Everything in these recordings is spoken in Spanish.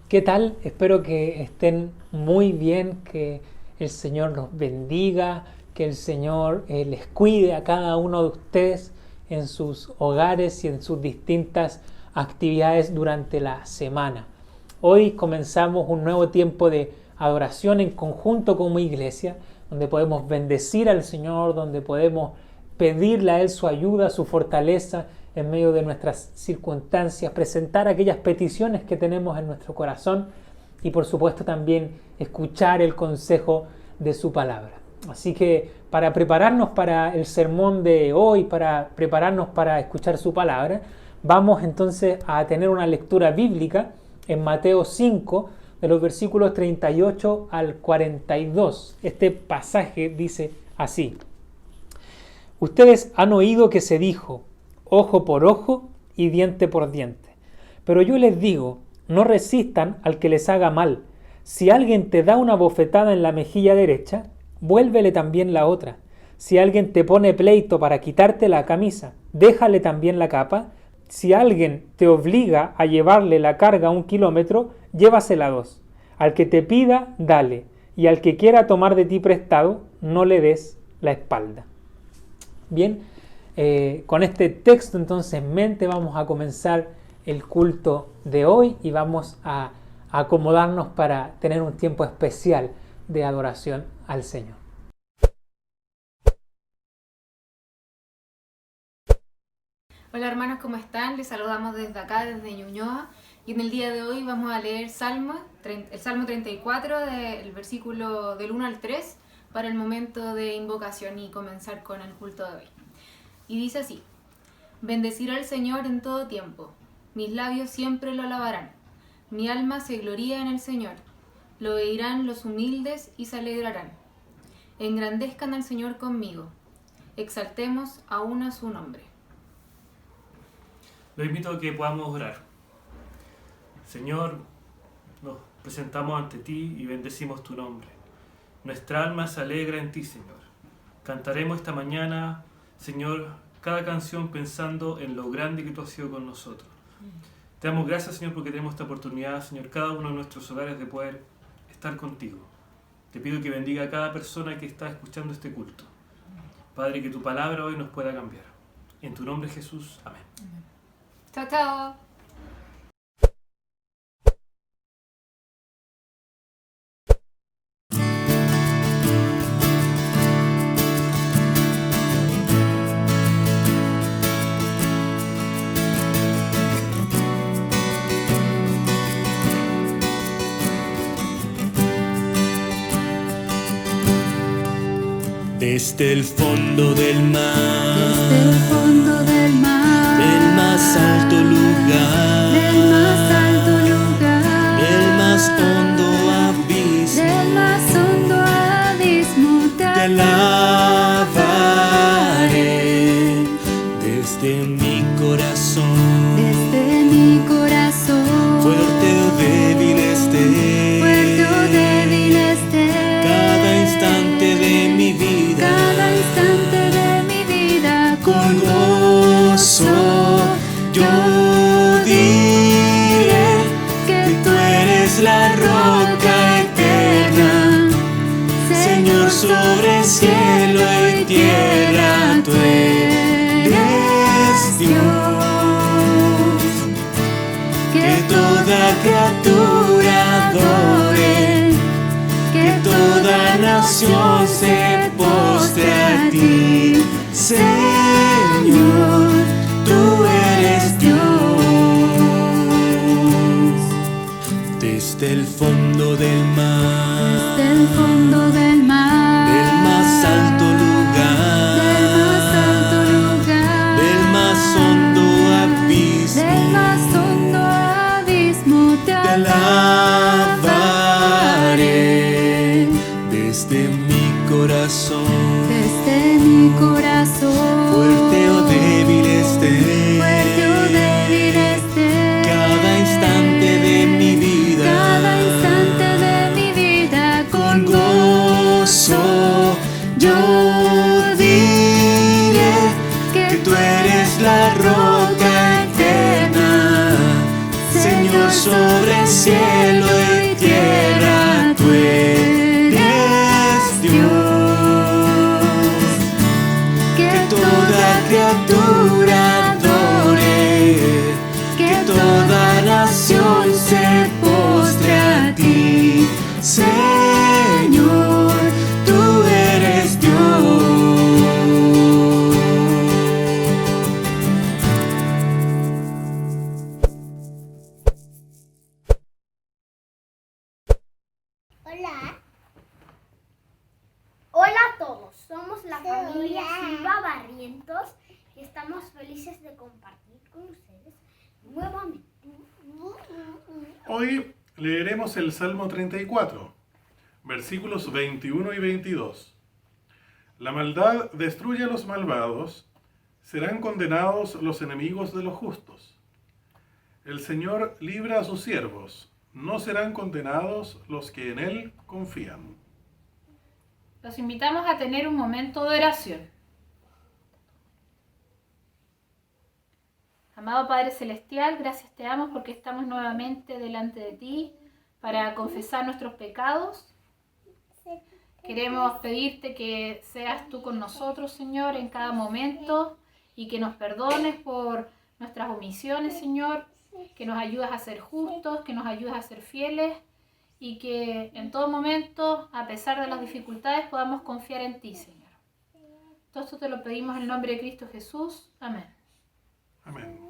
¿Qué tal? Espero que estén muy bien, que el Señor los bendiga, que el Señor les cuide a cada uno de ustedes en sus hogares y en sus distintas actividades durante la semana. Hoy comenzamos un nuevo tiempo de adoración en conjunto como iglesia, donde podemos bendecir al Señor, donde podemos pedirle a Él su ayuda, su fortaleza en medio de nuestras circunstancias, presentar aquellas peticiones que tenemos en nuestro corazón y por supuesto también escuchar el consejo de su palabra. Así que para prepararnos para el sermón de hoy, para prepararnos para escuchar su palabra, vamos entonces a tener una lectura bíblica en Mateo 5, de los versículos 38 al 42. Este pasaje dice así: Ustedes han oído que se dijo, ojo por ojo y diente por diente. Pero yo les digo, no resistan al que les haga mal. Si alguien te da una bofetada en la mejilla derecha, vuélvele también la otra. Si alguien te pone pleito para quitarte la camisa, déjale también la capa. Si alguien te obliga a llevarle la carga 1 kilómetro, llévasela 2. Al que te pida, dale. Y al que quiera tomar de ti prestado, no le des la espalda. Bien, con este texto entonces en mente vamos a comenzar el culto de hoy y vamos a acomodarnos para tener un tiempo especial de adoración al Señor. Hola hermanos, ¿cómo están? Les saludamos desde acá, desde Ñuñoa, y en el día de hoy vamos a leer el Salmo 34, del versículo del 1 al 3, para el momento de invocación y comenzar con el culto de hoy. Y dice así: Bendeciré al Señor en todo tiempo, mis labios siempre lo alabarán. Mi alma se gloría en el Señor, lo oirán los humildes y se alegrarán. Engrandezcan al Señor conmigo, exaltemos aún a su nombre. Los invito a que podamos orar. Señor, nos presentamos ante ti y bendecimos tu nombre. Nuestra alma se alegra en ti, Señor. Cantaremos esta mañana, Señor, cada canción pensando en lo grande que tú has sido con nosotros. Te damos gracias, Señor, porque tenemos esta oportunidad, Señor, cada uno de nuestros hogares de poder estar contigo. Te pido que bendiga a cada persona que está escuchando este culto. Padre, que tu palabra hoy nos pueda cambiar. En tu nombre, Jesús. Amén. Chao, chao. Desde el fondo del mar, desde el fondo del mar, del más alto lugar, del más alto lugar, del más hondo abismo, del más hondo abismo te alabaré. Desde mi corazón, desde mi corazón, fuerte o débil esté, fuerte o débil esté, cada instante de mi vida, cada instante de mi vida, con gozo yo diré que tú eres la roca eterna, Señor, sobre cielo y tierra tú eres Dios. Que toda criatura adore, que toda nación se postre a ti, Señor, tú eres Dios. Desde el fondo del mar, desde el fondo del mar, del más alto lugar, del más alto lugar, del más hondo abismo, del más hondo abismo te alabaré. Desde mi corazón, desde mi corazón, fuerte o débil esté, fuerte o débil esté, cada instante de mi vida, cada instante de mi vida, con gozo yo diré que tú eres la roca eterna, Señor, sobre el cielo Señor, tú eres Dios. Hola. Hola a todos, somos la familia Silva Barrientos y estamos felices de compartir con ustedes nuevamente. Hoy leeremos el Salmo 34, versículos 21 y 22. La maldad destruye a los malvados, serán condenados los enemigos de los justos. El Señor libra a sus siervos, no serán condenados los que en Él confían. Los invitamos a tener un momento de oración. Amado Padre Celestial, gracias te damos porque estamos nuevamente delante de ti para confesar nuestros pecados. Queremos pedirte que seas tú con nosotros, Señor, en cada momento y que nos perdones por nuestras omisiones, Señor, que nos ayudes a ser justos, que nos ayudes a ser fieles y que en todo momento, a pesar de las dificultades, podamos confiar en ti, Señor. Todo esto te lo pedimos en el nombre de Cristo Jesús. Amén. Amén.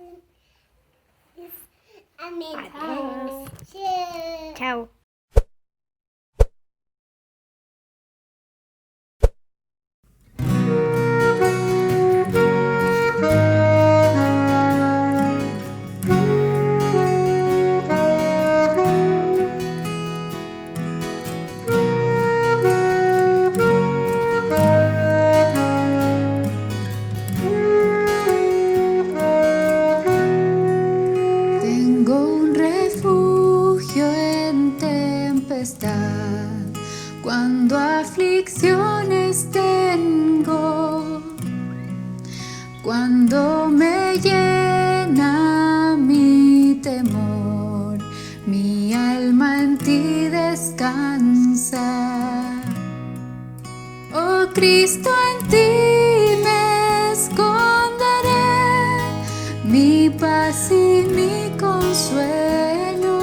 Amén. Chao. Tengo un refugio en tempestad, cuando aflicciones tengo, cuando me llena mi temor, mi alma en ti descansa. Oh Cristo, en ti me esconderé, mi paz y mi consuelo.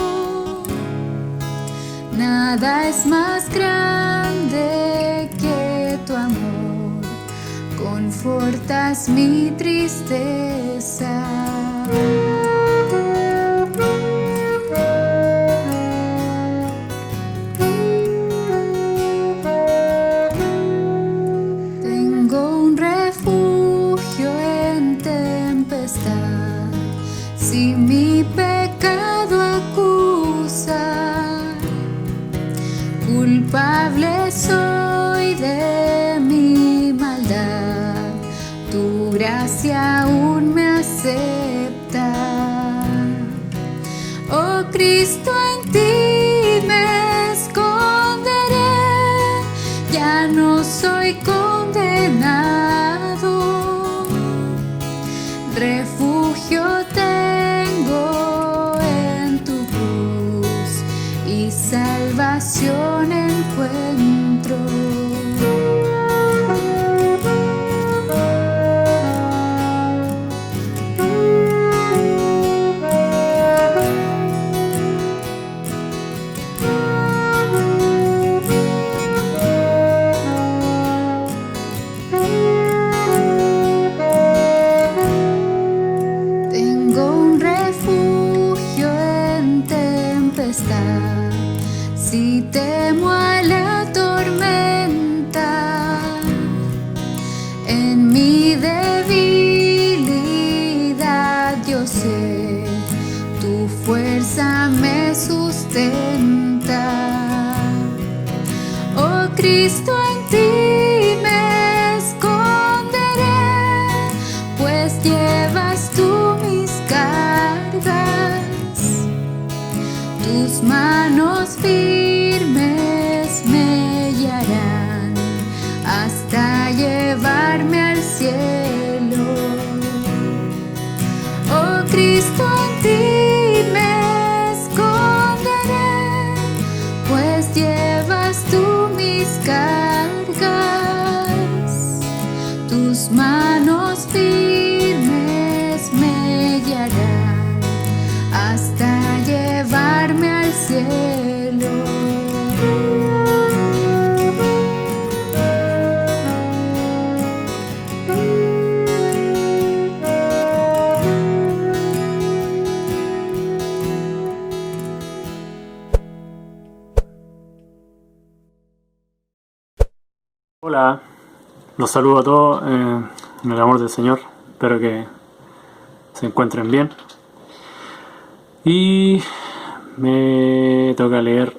Nada es más grande que tu amor, confortas mi tristeza. Tengo un refugio en tempestad, si mi pecado acusa, culpable soy de mi maldad, tu gracia aún me acepta. Oh Cristo, en ti me esconderé, ya no soy condenado, refugio tengo en tu cruz y salvación encuentro. Tengo un refugio en tempestad, si temo a la tormenta, en mi debilidad yo sé, tu fuerza me sustenta. Oh Cristo, en ti me esconderé, pues llevas tú mis cargas, tus manos firmes me guiarán hasta llevarme al cielo. Oh Cristo, en ti me esconderé, pues llevas tú mis cargas, Hola, los saludo a todos en el amor del Señor. Espero que se encuentren bien. Y me toca leer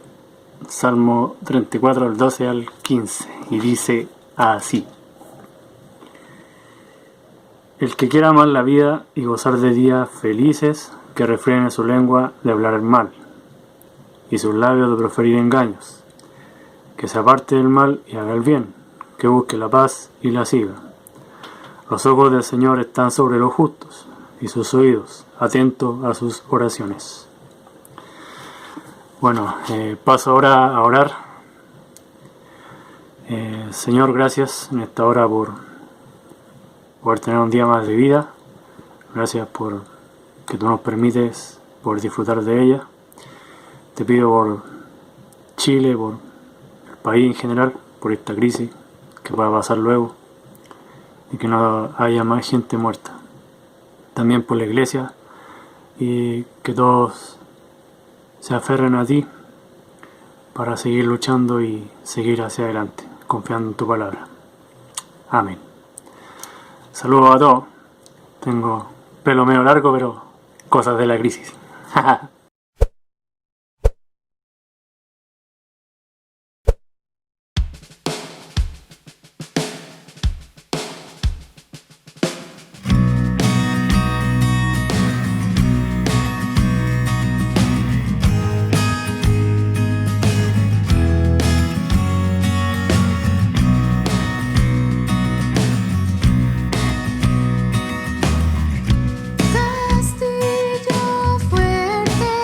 Salmo 34, del 12 al 15. Y dice así: El que quiera amar la vida y gozar de días felices, que refrene su lengua de hablar el mal y sus labios de proferir engaños, que se aparte del mal y haga el bien, que busque la paz y la siga. Los ojos del Señor están sobre los justos, y sus oídos atentos a sus oraciones. Bueno, paso ahora a orar. Señor, gracias en esta hora por poder tener un día más de vida. Gracias por que tú nos permites poder disfrutar de ella. Te pido por Chile, por el país en general, por esta crisis que pueda pasar luego y que no haya más gente muerta. También por la iglesia, y que todos se aferren a ti para seguir luchando y seguir hacia adelante, confiando en tu palabra. Amén. Saludos a todos. Tengo pelo medio largo, pero cosas de la crisis. Castillo fuerte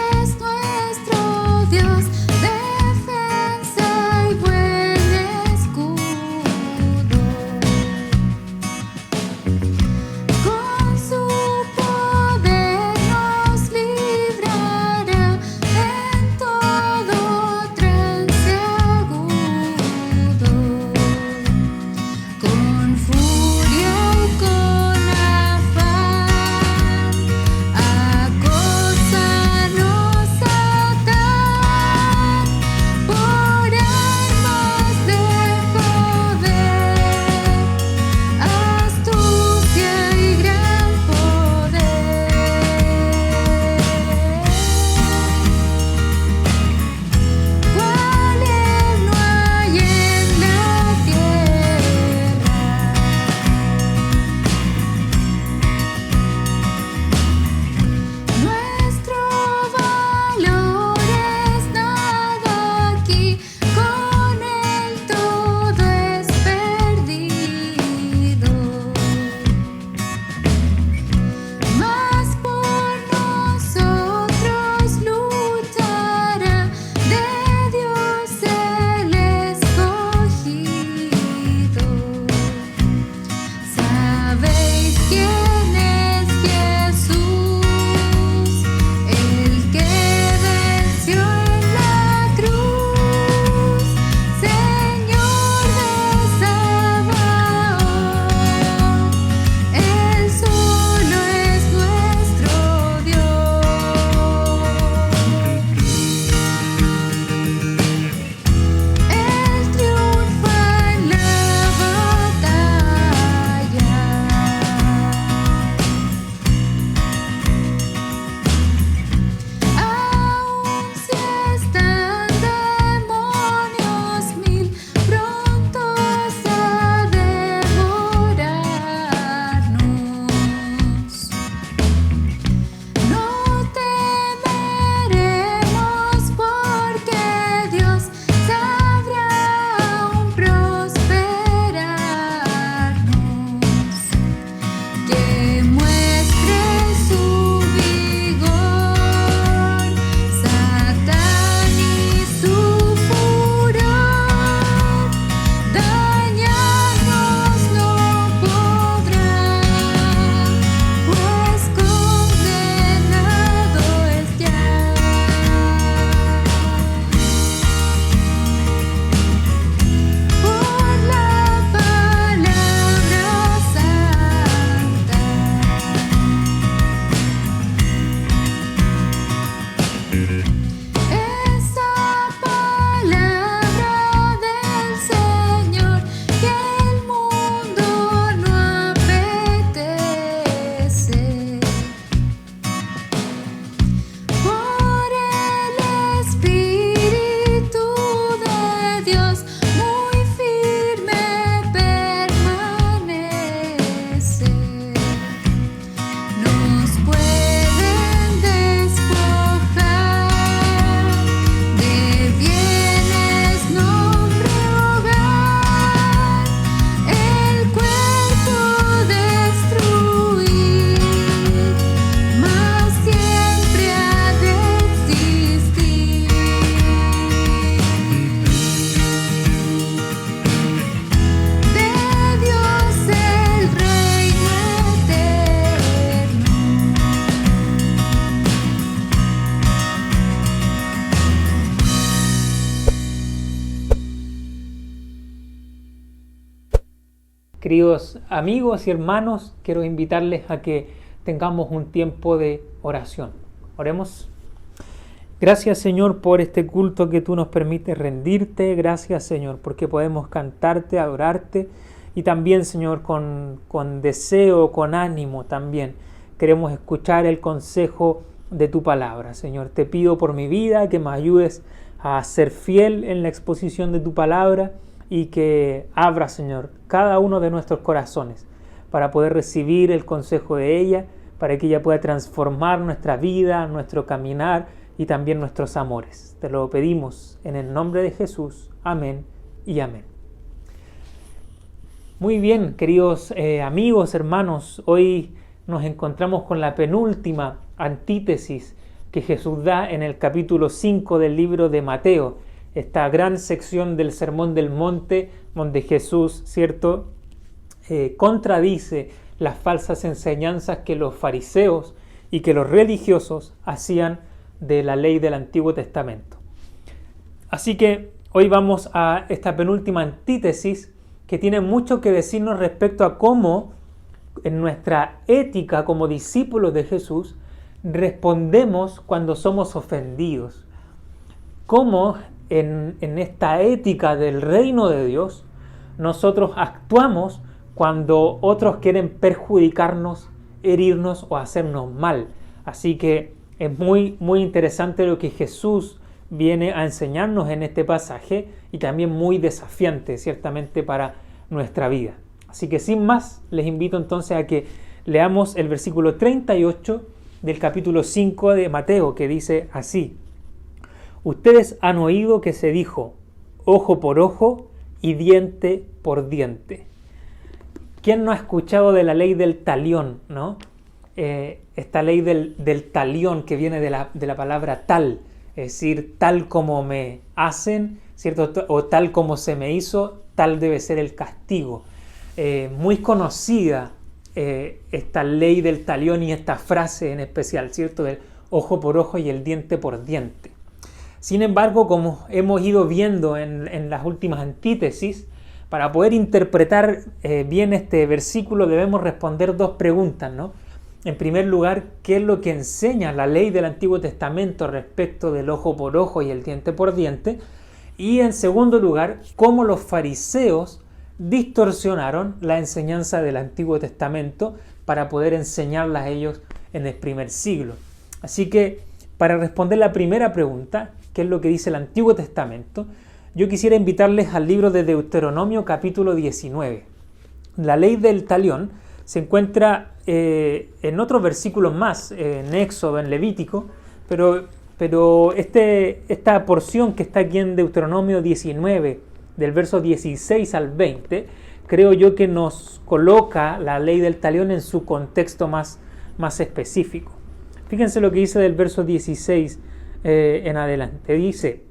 Queridos amigos y hermanos, quiero invitarles a que tengamos un tiempo de oración. Oremos. Gracias, Señor, por este culto que tú nos permites rendirte. Gracias, Señor, porque podemos cantarte, adorarte y también, Señor, con deseo, con ánimo también. Queremos escuchar el consejo de tu palabra, Señor. Te pido por mi vida que me ayudes a ser fiel en la exposición de tu palabra y que abra, Señor, cada uno de nuestros corazones para poder recibir el consejo de ella, para que ella pueda transformar nuestra vida, nuestro caminar y también nuestros amores. Te lo pedimos en el nombre de Jesús. Amén y amén. Muy bien, queridos amigos, hermanos, hoy nos encontramos con la penúltima antítesis que Jesús da en el capítulo 5 del libro de Mateo, esta gran sección del Sermón del Monte, donde Jesús, ¿cierto?, contradice las falsas enseñanzas que los fariseos y que los religiosos hacían de la ley del Antiguo Testamento. Así que hoy vamos a esta penúltima antítesis que tiene mucho que decirnos respecto a cómo en nuestra ética como discípulos de Jesús respondemos cuando somos ofendidos. Cómo en esta ética del reino de Dios nosotros actuamos cuando otros quieren perjudicarnos, herirnos o hacernos mal. Así que es muy interesante lo que Jesús viene a enseñarnos en este pasaje y también muy desafiante, ciertamente, para nuestra vida. Así que sin más, les invito entonces a que leamos el versículo 38 del capítulo 5 de Mateo, que dice así: Ustedes han oído que se dijo, ojo por ojo y diente por diente. ¿Quién no ha escuchado de la ley del talión, no? Esta ley del talión que viene de la palabra tal, es decir, tal como me hacen, ¿cierto? O tal como se me hizo, tal debe ser el castigo. Muy conocida esta ley del talión y esta frase en especial, ¿cierto? Del ojo por ojo y el diente por diente. Sin embargo, como hemos ido viendo en las últimas antítesis, para poder interpretar bien este versículo debemos responder dos preguntas, ¿no? En primer lugar, ¿qué es lo que enseña la ley del Antiguo Testamento respecto del ojo por ojo y el diente por diente? Y en segundo lugar, ¿cómo los fariseos distorsionaron la enseñanza del Antiguo Testamento para poder enseñarla a ellos en el primer siglo? Así que, para responder la primera pregunta, ¿qué es lo que dice el Antiguo Testamento?, yo quisiera invitarles al libro de Deuteronomio capítulo 19. La ley del talión se encuentra en otros versículos más, en Éxodo, en Levítico, pero esta porción que está aquí en Deuteronomio 19, del verso 16 al 20, creo yo que nos coloca la ley del talión en su contexto más específico. Fíjense lo que dice del verso 16 en adelante. Dice: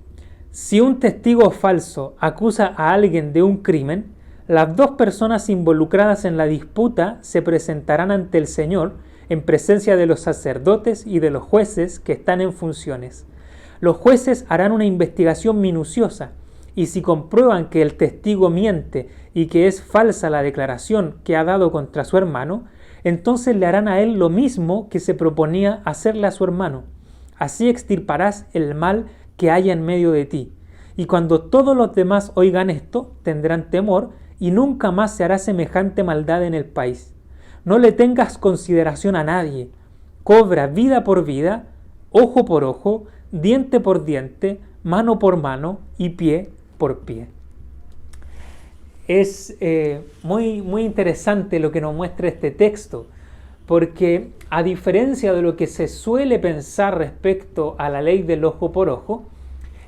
si un testigo falso acusa a alguien de un crimen, las dos personas involucradas en la disputa se presentarán ante el Señor en presencia de los sacerdotes y de los jueces que están en funciones. Los jueces harán una investigación minuciosa y si comprueban que el testigo miente y que es falsa la declaración que ha dado contra su hermano, entonces le harán a él lo mismo que se proponía hacerle a su hermano. Así extirparás el mal que haya en medio de ti. Y cuando todos los demás oigan esto, tendrán temor y nunca más se hará semejante maldad en el país. No le tengas consideración a nadie. Cobra vida por vida, ojo por ojo, diente por diente, mano por mano y pie por pie. Es muy interesante lo que nos muestra este texto, porque a diferencia de lo que se suele pensar respecto a la ley del ojo por ojo,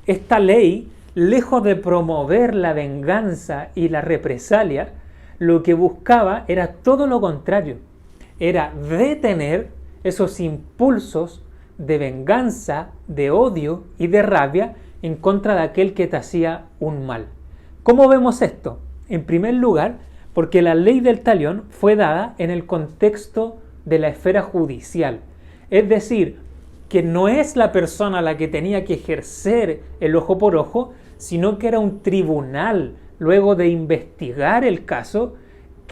esta ley, lejos de promover la venganza y la represalia, lo que buscaba era todo lo contrario, era detener esos impulsos de venganza, de odio y de rabia en contra de aquel que te hacía un mal. ¿Cómo vemos esto? En primer lugar, porque la ley del talión fue dada en el contexto de la esfera judicial, es decir, que no es la persona la que tenía que ejercer el ojo por ojo, sino que era un tribunal, luego de investigar el caso,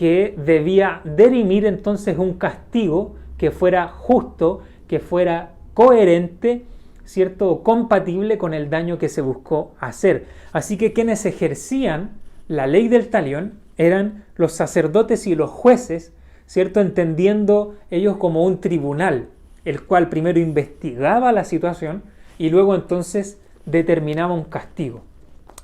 que debía dirimir entonces un castigo que fuera justo, que fuera coherente, ¿cierto? Compatible con el daño que se buscó hacer. Así que quienes ejercían la ley del talión eran los sacerdotes y los jueces, ¿cierto? Entendiendo ellos como un tribunal, el cual primero investigaba la situación y luego entonces determinaba un castigo.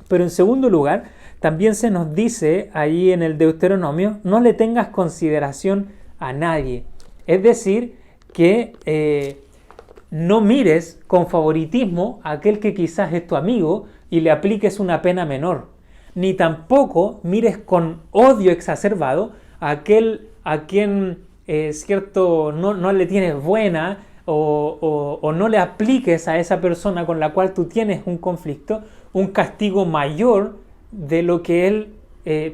Pero en segundo lugar, también se nos dice ahí en el Deuteronomio, no le tengas consideración a nadie. Es decir, que no mires con favoritismo a aquel que quizás es tu amigo y le apliques una pena menor. Ni tampoco mires con odio exacerbado a aquel a quien cierto no le tienes buena o no le apliques a esa persona con la cual tú tienes un conflicto un castigo mayor de lo que él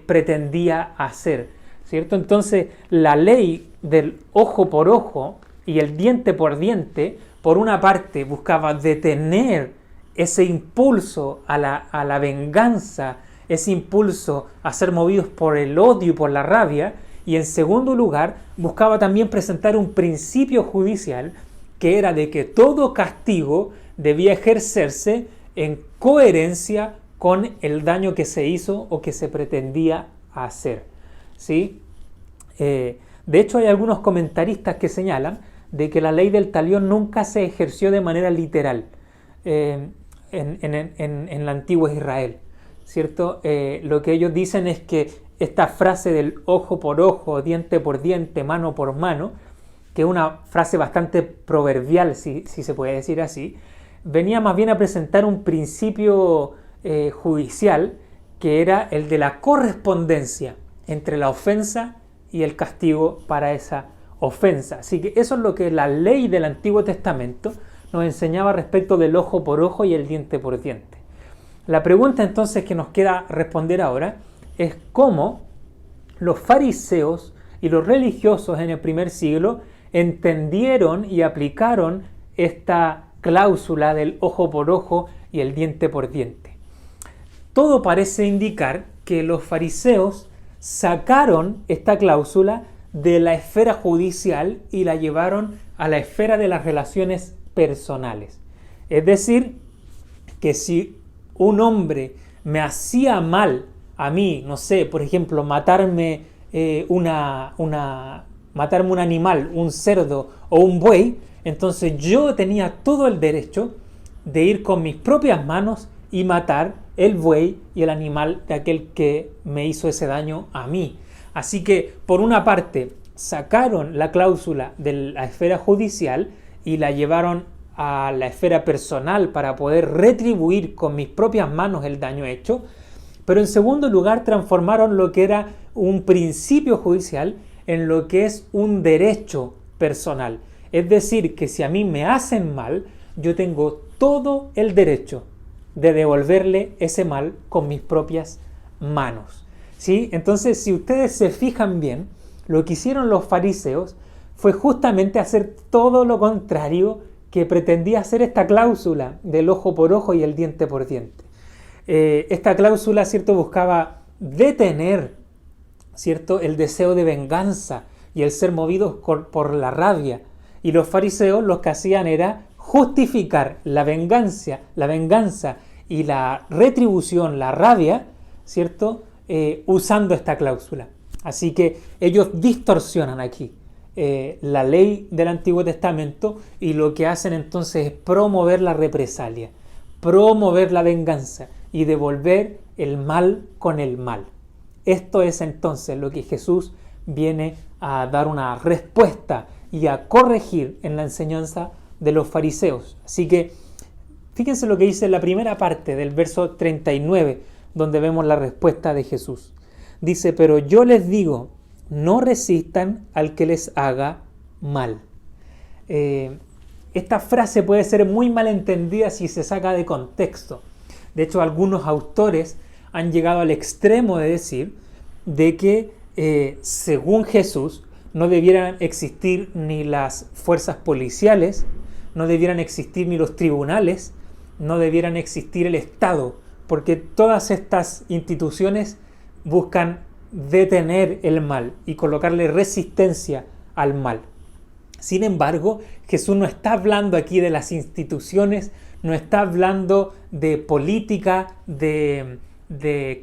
pretendía hacer, ¿cierto? Entonces la ley del ojo por ojo y el diente por diente, por una parte buscaba detener ese impulso a la venganza, ese impulso a ser movidos por el odio y por la rabia, y en segundo lugar buscaba también presentar un principio judicial que era de que todo castigo debía ejercerse en coherencia con el daño que se hizo o que se pretendía hacer, ¿sí? De hecho, hay algunos comentaristas que señalan de que la ley del talión nunca se ejerció de manera literal en el antiguo Israel, ¿cierto? Lo que ellos dicen es que esta frase del ojo por ojo, diente por diente, mano por mano, que es una frase bastante proverbial, si se puede decir así, venía más bien a presentar un principio judicial que era el de la correspondencia entre la ofensa y el castigo para esa ofensa. Así que eso es lo que la ley del Antiguo Testamento nos enseñaba respecto del ojo por ojo y el diente por diente. La pregunta entonces que nos queda responder ahora es cómo los fariseos y los religiosos en el primer siglo entendieron y aplicaron esta cláusula del ojo por ojo y el diente por diente. Todo parece indicar que los fariseos sacaron esta cláusula de la esfera judicial y la llevaron a la esfera de las relaciones personales. Es decir, que si un hombre me hacía mal a mí, no sé, por ejemplo, matarme un animal, un cerdo o un buey, entonces yo tenía todo el derecho de ir con mis propias manos y matar el buey y el animal de aquel que me hizo ese daño a mí. Así que, por una parte, sacaron la cláusula de la esfera judicial y la llevaron a la esfera personal para poder retribuir con mis propias manos el daño hecho, pero en segundo lugar transformaron lo que era un principio judicial en lo que es un derecho personal. Es decir, que si a mí me hacen mal, yo tengo todo el derecho de devolverle ese mal con mis propias manos, ¿sí? Entonces, si ustedes se fijan bien, lo que hicieron los fariseos fue justamente hacer todo lo contrario que pretendía hacer esta cláusula del ojo por ojo y el diente por diente. Esta cláusula, ¿cierto?, buscaba detener, ¿cierto?, el deseo de venganza y el ser movidos por la rabia. Y los fariseos lo que hacían era justificar la venganza y la retribución, la rabia, ¿cierto?, usando esta cláusula. Así que ellos distorsionan aquí la ley del Antiguo Testamento y lo que hacen entonces es promover la represalia, promover la venganza y devolver el mal con el mal. Esto es entonces lo que Jesús viene a dar una respuesta y a corregir en la enseñanza de los fariseos. Así que fíjense lo que dice la primera parte del verso 39, donde vemos la respuesta de Jesús. Dice, pero yo les digo, no resistan al que les haga mal. Esta frase puede ser muy mal entendida si se saca de contexto. De hecho, algunos autores han llegado al extremo de decir de que según Jesús no debieran existir ni las fuerzas policiales, no debieran existir ni los tribunales, no debieran existir el Estado, porque todas estas instituciones buscan detener el mal y colocarle resistencia al mal. Sin embargo, Jesús no está hablando aquí de las instituciones, no está hablando de política, de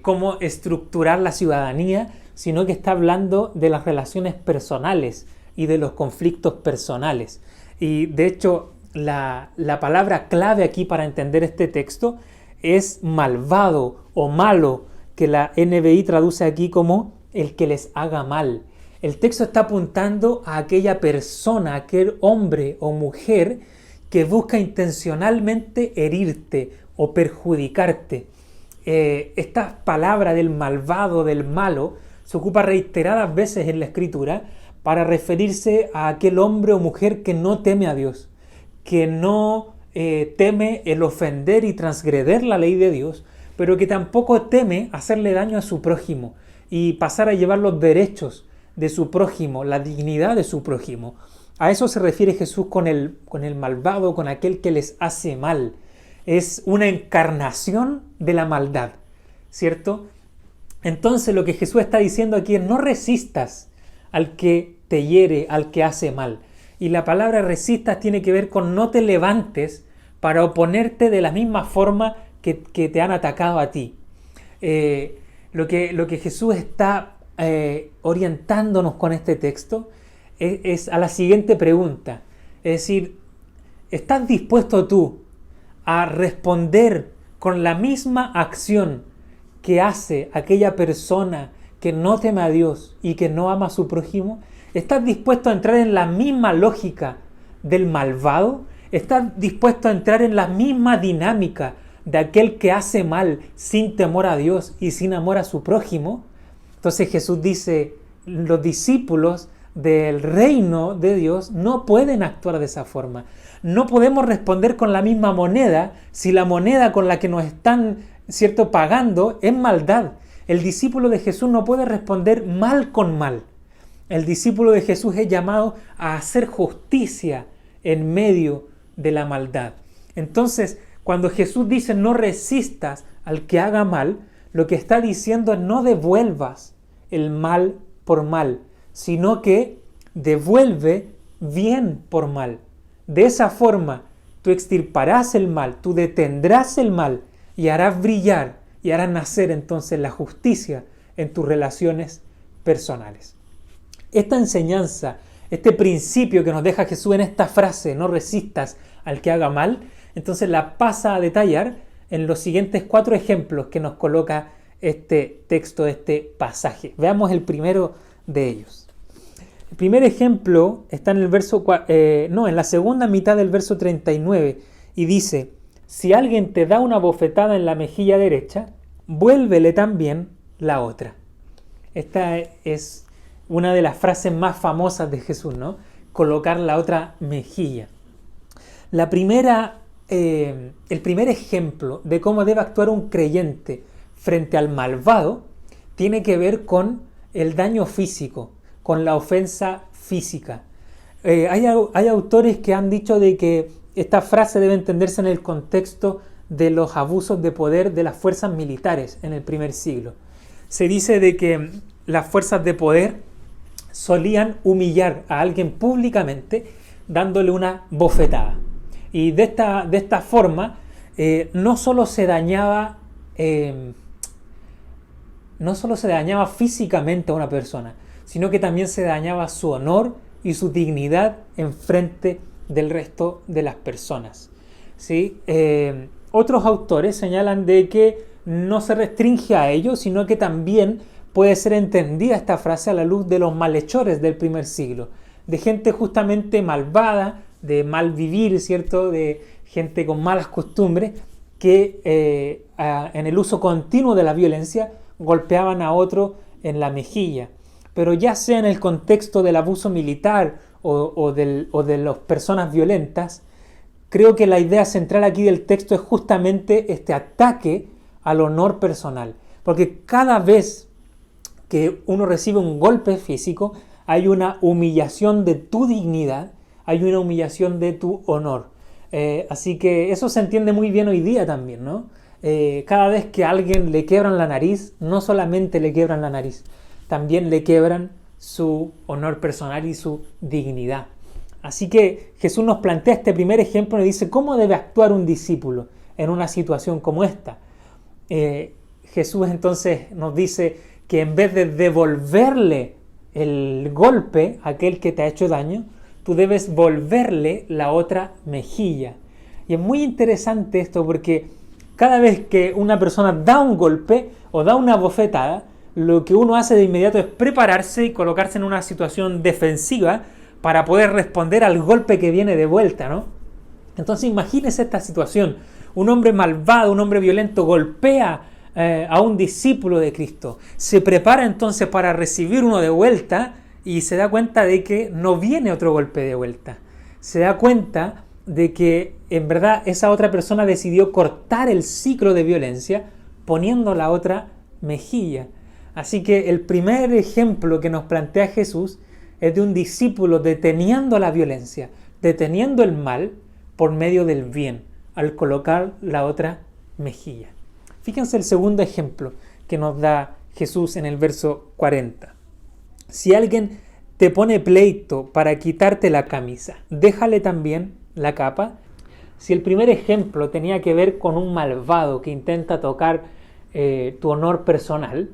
cómo estructurar la ciudadanía, sino que está hablando de las relaciones personales y de los conflictos personales. Y de hecho, la palabra clave aquí para entender este texto es malvado o malo, que la NBI traduce aquí como el que les haga mal. El texto está apuntando a aquella persona, aquel hombre o mujer que busca intencionalmente herirte o perjudicarte. Esta palabra del malvado, del malo, se ocupa reiteradas veces en la Escritura para referirse a aquel hombre o mujer que no teme a Dios, que no teme el ofender y transgreder la ley de Dios, pero que tampoco teme hacerle daño a su prójimo y pasar a llevar los derechos de su prójimo, la dignidad de su prójimo. A eso se refiere Jesús con el malvado, con aquel que les hace mal. Es una encarnación de la maldad, ¿cierto? Entonces lo que Jesús está diciendo aquí es: no resistas al que te hiere, al que hace mal. Y la palabra resistas tiene que ver con no te levantes para oponerte de la misma forma que te han atacado a ti. Lo que Jesús está orientándonos con este texto es a la siguiente pregunta. Es decir, ¿estás dispuesto tú a responder con la misma acción que hace aquella persona que no teme a Dios y que no ama a su prójimo? ¿Estás dispuesto a entrar en la misma lógica del malvado? ¿Estás dispuesto a entrar en la misma dinámica de aquel que hace mal sin temor a Dios y sin amor a su prójimo? Entonces Jesús dice, los discípulos del reino de Dios no pueden actuar de esa forma. No podemos responder con la misma moneda si la moneda con la que nos están, ¿cierto?, pagando es maldad. El discípulo de Jesús no puede responder mal con mal. El discípulo de Jesús es llamado a hacer justicia en medio de la maldad. Entonces, cuando Jesús dice no resistas al que haga mal, lo que está diciendo es no devuelvas el mal por mal, sino que devuelve bien por mal. De esa forma, tú extirparás el mal, tú detendrás el mal y harás brillar y harás nacer entonces la justicia en tus relaciones personales. Esta enseñanza, este principio que nos deja Jesús en esta frase, no resistas al que haga mal, entonces la pasa a detallar en los siguientes 4 ejemplos que nos coloca este texto, este pasaje. Veamos el primero de ellos. El primer ejemplo está en el en la segunda mitad del verso 39 y dice: si alguien te da una bofetada en la mejilla derecha, vuélvele también la otra. Esta es una de las frases más famosas de Jesús, ¿no? Colocar la otra mejilla. El primer ejemplo de cómo debe actuar un creyente frente al malvado tiene que ver con el daño físico, con la ofensa física. Hay autores que han dicho de que esta frase debe entenderse en el contexto de los abusos de poder de las fuerzas militares en el primer siglo. Se dice de que las fuerzas de poder solían humillar a alguien públicamente dándole una bofetada. Y de esta forma no solo se dañaba físicamente a una persona, sino que también se dañaba su honor y su dignidad en frente del resto de las personas. ¿Sí? Otros autores señalan de que no se restringe a ello, sino que también puede ser entendida esta frase a la luz de los malhechores del primer siglo, de gente justamente malvada, de mal vivir, ¿cierto?, de gente con malas costumbres que en el uso continuo de la violencia golpeaban a otro en la mejilla. Pero ya sea en el contexto del abuso militar o de las personas violentas, creo que la idea central aquí del texto es justamente este ataque al honor personal. Porque cada vez que uno recibe un golpe físico, hay una humillación de tu dignidad, hay una humillación de tu honor. Así que eso se entiende muy bien hoy día también, ¿no? Cada vez que a alguien le quiebran la nariz, no solamente le quiebran la nariz, también le quebran su honor personal y su dignidad. Así que Jesús nos plantea este primer ejemplo y dice cómo debe actuar un discípulo en una situación como esta. Jesús entonces nos dice que en vez de devolverle el golpe a aquel que te ha hecho daño, tú debes volverle la otra mejilla. Y es muy interesante esto porque cada vez que una persona da un golpe o da una bofetada, lo que uno hace de inmediato es prepararse y colocarse en una situación defensiva para poder responder al golpe que viene de vuelta, ¿no? Entonces imagínese esta situación. Un hombre malvado, un hombre violento golpea a un discípulo de Cristo. Se prepara entonces para recibir uno de vuelta y se da cuenta de que no viene otro golpe de vuelta. Se da cuenta de que en verdad esa otra persona decidió cortar el ciclo de violencia poniendo la otra mejilla. Así que el primer ejemplo que nos plantea Jesús es de un discípulo deteniendo la violencia, deteniendo el mal por medio del bien, al colocar la otra mejilla. Fíjense el segundo ejemplo que nos da Jesús en el verso 40. Si alguien te pone pleito para quitarte la camisa, déjale también la capa. Si el primer ejemplo tenía que ver con un malvado que intenta tocar tu honor personal,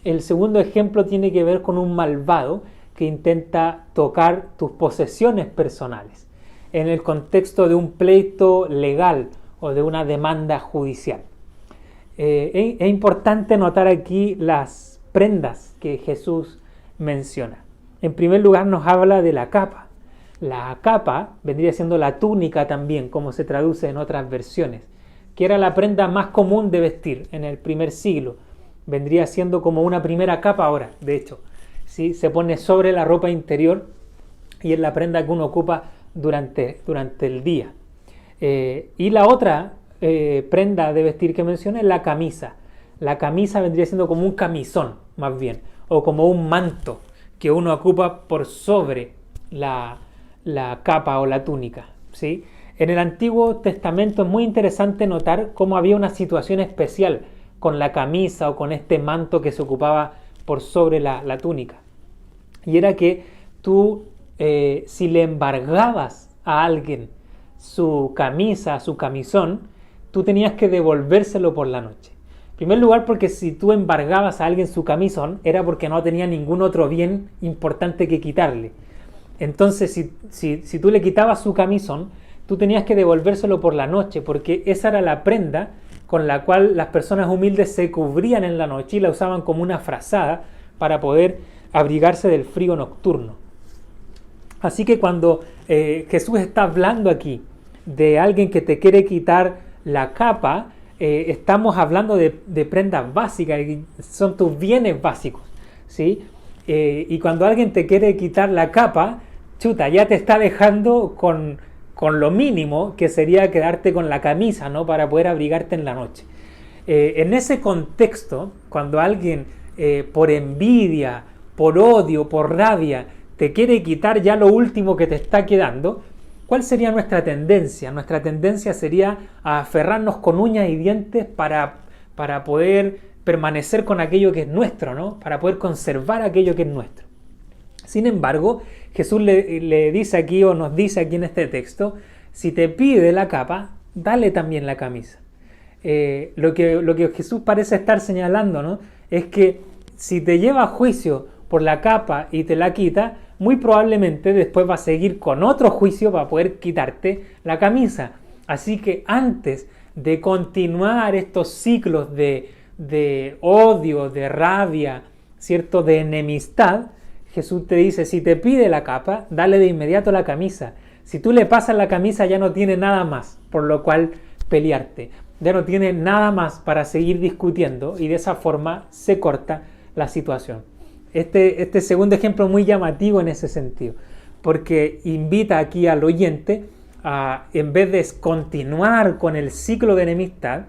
el segundo ejemplo tiene que ver con un malvado que intenta tocar tus posesiones personales en el contexto de un pleito legal o de una demanda judicial. Es importante notar aquí las prendas que Jesús menciona. En primer lugar nos habla de la capa. La capa vendría siendo la túnica también, como se traduce en otras versiones, que era la prenda más común de vestir en el primer siglo. Vendría siendo como una primera capa ahora, de hecho. ¿Sí? Se pone sobre la ropa interior y es la prenda que uno ocupa durante el día. Y la otra prenda de vestir que mencioné es la camisa. La camisa vendría siendo como un camisón, más bien, o como un manto que uno ocupa por sobre la capa o la túnica, ¿sí? En el Antiguo Testamento es muy interesante notar cómo había una situación especial con la camisa o con este manto que se ocupaba por sobre la túnica. Y era que tú, si le embargabas a alguien su camisa, su camisón, tú tenías que devolvérselo por la noche. En primer lugar, porque si tú embargabas a alguien su camisón, era porque no tenía ningún otro bien importante que quitarle. Entonces, si tú le quitabas su camisón, tú tenías que devolvérselo por la noche, porque esa era la prenda con la cual las personas humildes se cubrían en la noche y la usaban como una frazada para poder abrigarse del frío nocturno. Así que cuando Jesús está hablando aquí de alguien que te quiere quitar la capa, estamos hablando de prendas básicas, son tus bienes básicos, ¿sí? Y cuando alguien te quiere quitar la capa, chuta, ya te está dejando con lo mínimo, que sería quedarte con la camisa, ¿no? Para poder abrigarte en la noche. En ese contexto, cuando alguien por envidia, por odio, por rabia, te quiere quitar ya lo último que te está quedando, ¿cuál sería nuestra tendencia? Nuestra tendencia sería a aferrarnos con uñas y dientes para poder permanecer con aquello que es nuestro, ¿no? Para poder conservar aquello que es nuestro. Sin embargo, Jesús le dice aquí, o nos dice aquí en este texto, si te pide la capa, dale también la camisa. Lo que Jesús parece estar señalando, ¿no? Es que si te lleva a juicio por la capa y te la quita, muy probablemente después va a seguir con otro juicio para poder quitarte la camisa. Así que antes de continuar estos ciclos de odio, de rabia, ¿cierto?, de enemistad, Jesús te dice, si te pide la capa, dale de inmediato la camisa. Si tú le pasas la camisa, ya no tiene nada más por lo cual pelearte. Ya no tiene nada más para seguir discutiendo y de esa forma se corta la situación. Este segundo ejemplo es muy llamativo en ese sentido, porque invita aquí al oyente a, en vez de continuar con el ciclo de enemistad,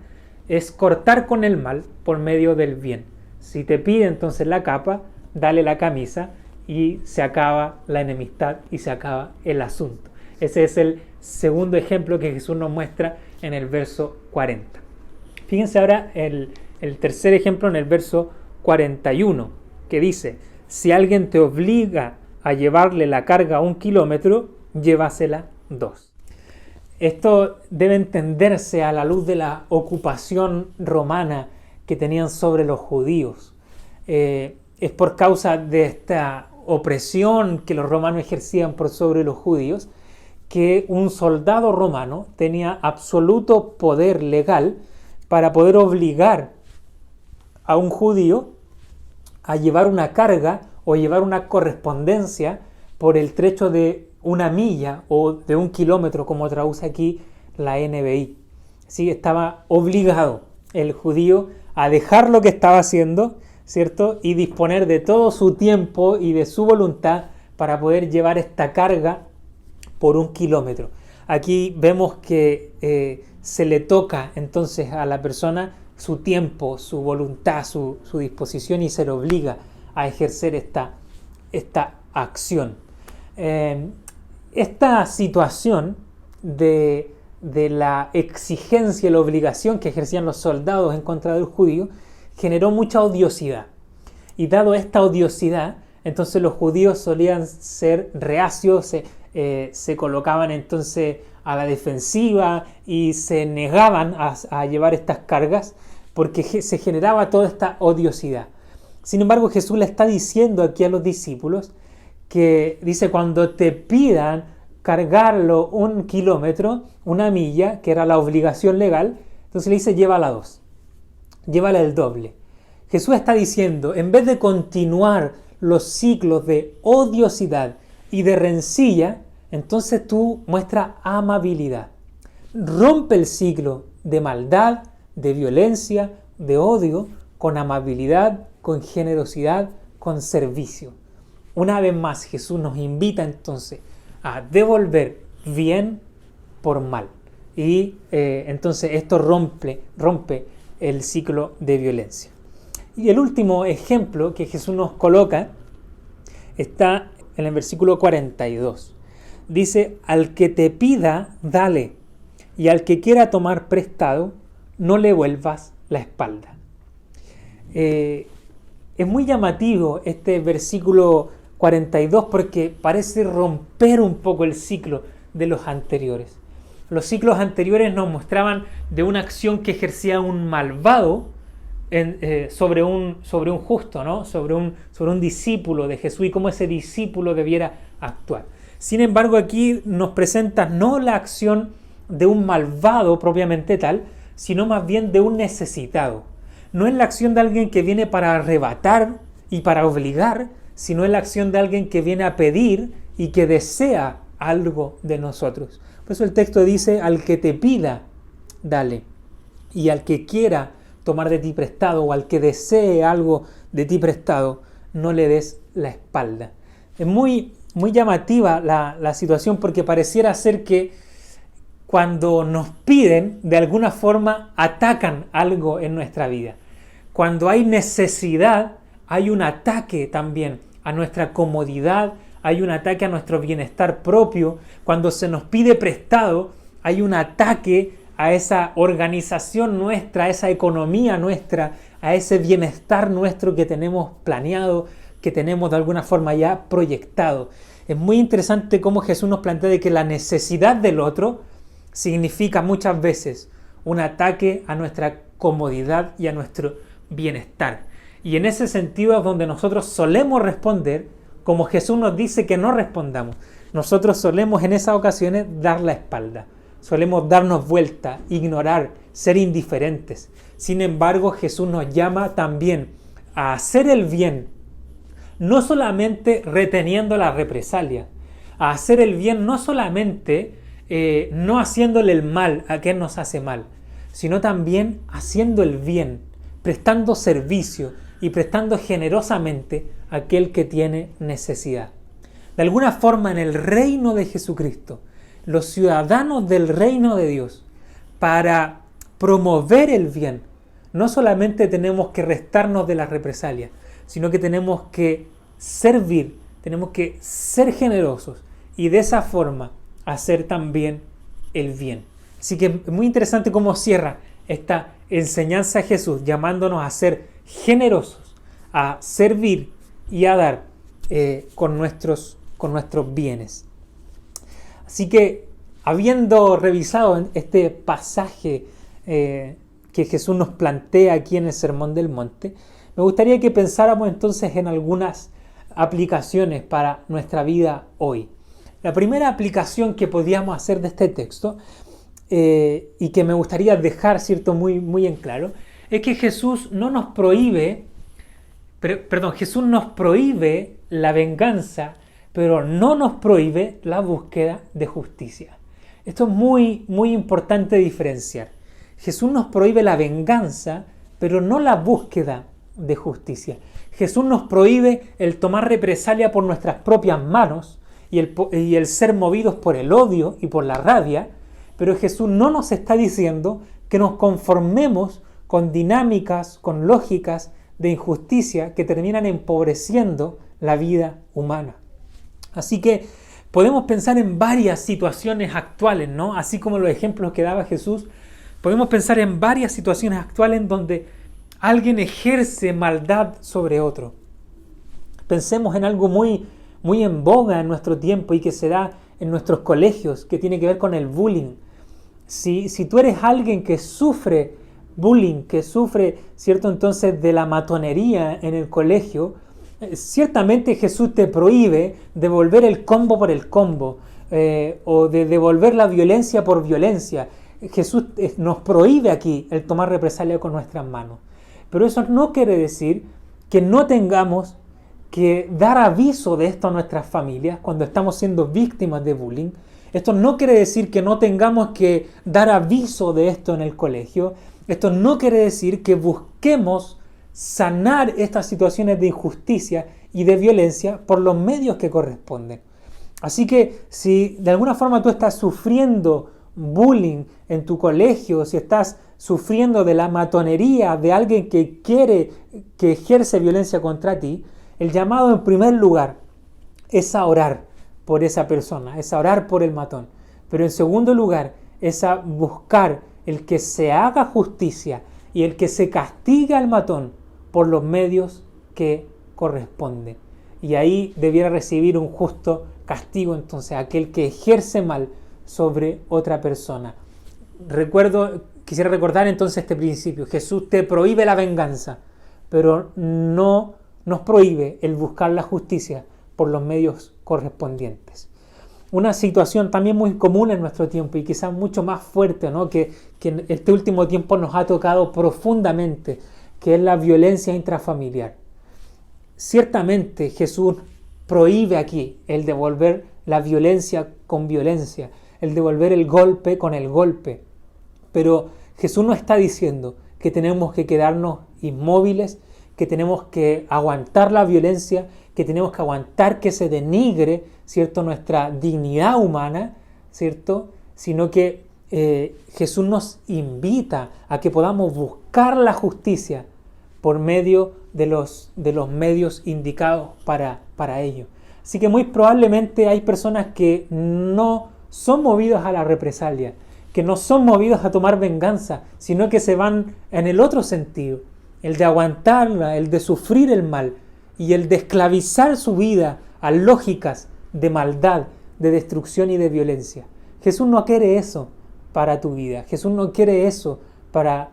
es cortar con el mal por medio del bien. Si te pide entonces la capa, dale la camisa y se acaba la enemistad y se acaba el asunto. Ese es el segundo ejemplo que Jesús nos muestra en el verso 40. Fíjense ahora el tercer ejemplo en el verso 41, que dice, Si alguien te obliga a llevarle la carga 1 kilómetro, llévasela 2. Esto debe entenderse a la luz de la ocupación romana que tenían sobre los judíos. Es por causa de esta opresión que los romanos ejercían por sobre los judíos que un soldado romano tenía absoluto poder legal para poder obligar a un judío a llevar una carga o llevar una correspondencia por el trecho de 1 milla o de 1 kilómetro, como traduce aquí la NBI. ¿Sí? Estaba obligado el judío a dejar lo que estaba haciendo, ¿cierto? Y disponer de todo su tiempo y de su voluntad para poder llevar esta carga por 1 kilómetro. Aquí vemos que se le toca entonces a la persona su tiempo, su voluntad, su disposición, y se le obliga a ejercer esta acción. Esta situación de la exigencia y la obligación que ejercían los soldados en contra del judío generó mucha odiosidad. Y dado esta odiosidad, entonces los judíos solían ser reacios, se colocaban entonces a la defensiva y se negaban a llevar estas cargas porque se generaba toda esta odiosidad. Sin embargo, Jesús le está diciendo aquí a los discípulos que dice: cuando te pidan cargarlo 1 kilómetro, 1 milla, que era la obligación legal, entonces le dice: llévala 2, llévala el doble. Jesús está diciendo, en vez de continuar los ciclos de odiosidad y de rencilla, entonces tú muestra amabilidad. Rompe el ciclo de maldad, de violencia, de odio, con amabilidad, con generosidad, con servicio. Una vez más, Jesús nos invita entonces a devolver bien por mal. Y entonces esto rompe el ciclo de violencia. Y el último ejemplo que Jesús nos coloca está en el versículo 42. Dice: al que te pida, dale, y al que quiera tomar prestado, no le vuelvas la espalda. Es muy llamativo este versículo 42 porque parece romper un poco el ciclo de los anteriores. Los ciclos anteriores nos mostraban de una acción que ejercía un malvado sobre un justo, ¿no? sobre un discípulo de Jesús y cómo ese discípulo debiera actuar. Sin embargo, aquí nos presenta no la acción de un malvado propiamente tal, sino más bien de un necesitado. No es la acción de alguien que viene para arrebatar y para obligar, sino es la acción de alguien que viene a pedir y que desea algo de nosotros. Por eso el texto dice: al que te pida, dale, y al que quiera tomar de ti prestado o al que desee algo de ti prestado, no le des la espalda. Es muy llamativa la situación porque pareciera ser que cuando nos piden, de alguna forma atacan algo en nuestra vida. Cuando hay necesidad, hay un ataque también a nuestra comodidad, hay un ataque a nuestro bienestar propio. Cuando se nos pide prestado, hay un ataque a esa organización nuestra, a esa economía nuestra, a ese bienestar nuestro que tenemos planeado, que tenemos de alguna forma ya proyectado. Es muy interesante cómo Jesús nos plantea de que la necesidad del otro significa muchas veces un ataque a nuestra comodidad y a nuestro bienestar. Y en ese sentido es donde nosotros solemos responder como Jesús nos dice que no respondamos. Nosotros solemos en esas ocasiones dar la espalda, solemos darnos vuelta, ignorar, ser indiferentes. Sin embargo, Jesús nos llama también a hacer el bien, no solamente reteniendo la represalia, a hacer el bien no solamente no haciéndole el mal a quien nos hace mal, sino también haciendo el bien, prestando servicio y prestando generosamente a aquel que tiene necesidad. De alguna forma, en el reino de Jesucristo, los ciudadanos del reino de Dios, para promover el bien, no solamente tenemos que restarnos de la represalia, sino que tenemos que servir, tenemos que ser generosos y de esa forma hacer también el bien. Así que es muy interesante cómo cierra esta enseñanza de Jesús, llamándonos a ser generosos, a servir y a dar con nuestros bienes. Así que, habiendo revisado este pasaje que Jesús nos plantea aquí en el Sermón del Monte, me gustaría que pensáramos entonces en algunas aplicaciones para nuestra vida hoy. La primera aplicación que podríamos hacer de este texto y que me gustaría dejar, ¿cierto?, muy en claro, es que Jesús nos prohíbe la venganza, pero no nos prohíbe la búsqueda de justicia. Esto es muy importante diferenciar. Jesús nos prohíbe la venganza, pero no la búsqueda de justicia. Jesús nos prohíbe el tomar represalia por nuestras propias manos y el ser movidos por el odio y por la rabia, pero Jesús no nos está diciendo que nos conformemos con dinámicas, con lógicas de injusticia que terminan empobreciendo la vida humana. Así que podemos pensar en varias situaciones actuales, ¿no? Así como los ejemplos que daba Jesús, podemos pensar en varias situaciones actuales en donde alguien ejerce maldad sobre otro. Pensemos en algo muy en boga en nuestro tiempo y que se da en nuestros colegios, que tiene que ver con el bullying. Si tú eres alguien que sufre bullying, que sufre, ¿cierto?, entonces de la matonería en el colegio, ciertamente Jesús te prohíbe devolver el combo por el combo o de devolver la violencia por violencia. Jesús nos prohíbe aquí el tomar represalia con nuestras manos. Pero eso no quiere decir que no tengamos que dar aviso de esto a nuestras familias cuando estamos siendo víctimas de bullying. Esto no quiere decir que no tengamos que dar aviso de esto en el colegio. Esto no quiere decir que busquemos sanar estas situaciones de injusticia y de violencia por los medios que corresponden. Así que si de alguna forma tú estás sufriendo bullying en tu colegio, si estás sufriendo de la matonería de alguien que ejerce violencia contra ti, el llamado en primer lugar es a orar por esa persona, es a orar por el matón. Pero en segundo lugar es a buscar el que se haga justicia y el que se castiga al matón por los medios que corresponden. Y ahí debiera recibir un justo castigo entonces aquel que ejerce mal sobre otra persona. Quisiera recordar entonces este principio. Jesús te prohíbe la venganza, pero no nos prohíbe el buscar la justicia por los medios correspondientes. Una situación también muy común en nuestro tiempo y quizás mucho más fuerte, ¿no?, que en este último tiempo nos ha tocado profundamente, que es la violencia intrafamiliar. Ciertamente Jesús prohíbe aquí el devolver la violencia con violencia, el devolver el golpe con el golpe. Pero Jesús no está diciendo que tenemos que quedarnos inmóviles, que tenemos que aguantar la violencia, que tenemos que aguantar que se denigre, ¿cierto?, nuestra dignidad humana, ¿cierto?, sino que Jesús nos invita a que podamos buscar la justicia por medio de los medios indicados para ello. Así que muy probablemente hay personas que no son movidos a la represalia, que no son movidos a tomar venganza, sino que se van en el otro sentido, el de aguantarla, el de sufrir el mal y el de esclavizar su vida a lógicas de maldad, de destrucción y de violencia. Jesús no quiere eso para tu vida. Jesús no quiere eso para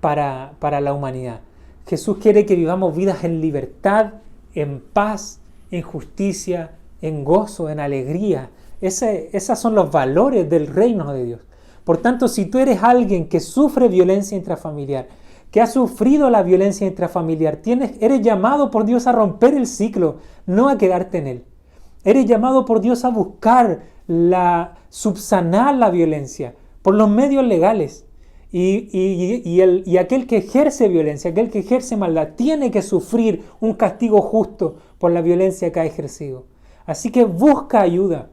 la humanidad. Jesús quiere que vivamos vidas en libertad, en paz, en justicia, en gozo, en alegría. Esos son los valores del reino de Dios. Por tanto, si tú eres alguien que sufre violencia intrafamiliar, que ha sufrido la violencia intrafamiliar, eres llamado por Dios a romper el ciclo, no a quedarte en él. Eres llamado por Dios a buscar subsanar la violencia por los medios legales. Y aquel que ejerce violencia, aquel que ejerce maldad, tiene que sufrir un castigo justo por la violencia que ha ejercido. Así que busca ayuda.